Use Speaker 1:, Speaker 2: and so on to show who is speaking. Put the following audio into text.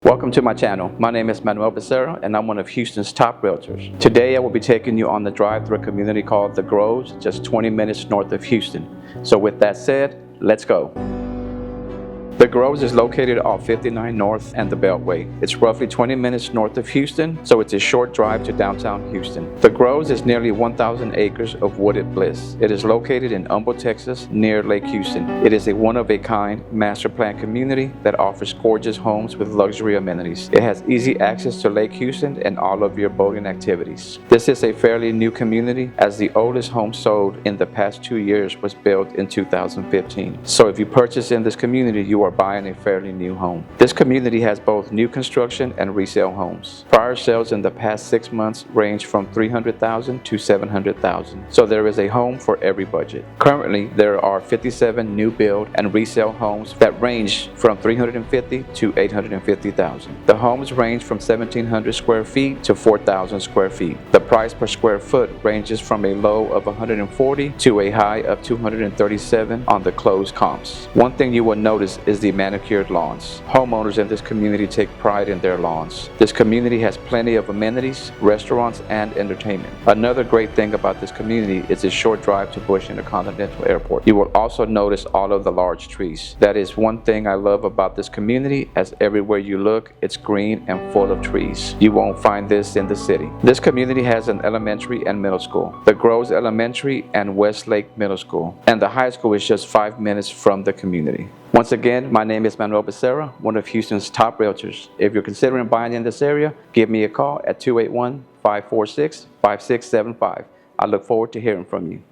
Speaker 1: Welcome to my channel. My name is Manuel Becerra and I'm one of Houston's top realtors. Today I will be taking you on the drive through a community called The Groves, just 20 minutes north of Houston. So with that said, let's go. The Groves is located off 59 North and the Beltway. It's roughly 20 minutes north of Houston, so it's a short drive to downtown Houston. The Groves is nearly 1,000 acres of wooded bliss. It is located in Humble, Texas, near Lake Houston. It is a one-of-a-kind master plan community that offers gorgeous homes with luxury amenities. It has easy access to Lake Houston and all of your boating activities. This is a fairly new community, as the oldest home sold in the past 2 years was built in 2015. So if you purchase in this community, you are buying a fairly new home. This community has both new construction and resale homes. Prior sales in the past 6 months range from $300,000 to $700,000. So there is a home for every budget. Currently, there are 57 new build and resale homes that range from $350,000 to $850,000. The homes range from 1,700 square feet to 4,000 square feet. The price per square foot ranges from a low of $140 to a high of $237 on the closed comps. One thing you will notice is the manicured lawns. Homeowners in this community take pride in their lawns. This community has plenty of amenities, restaurants, and entertainment. Another great thing about this community is its short drive to Bush Intercontinental Airport. You will also notice all of the large trees. That is one thing I love about this community, as everywhere you look, it's green and full of trees. You won't find this in the city. This community has an elementary and middle school, the Groves Elementary and Westlake Middle School, and the high school is just 5 minutes from the community. Once again, my name is Manuel Becerra, one of Houston's top realtors. If you're considering buying in this area, give me a call at 281-546-5675. I look forward to hearing from you.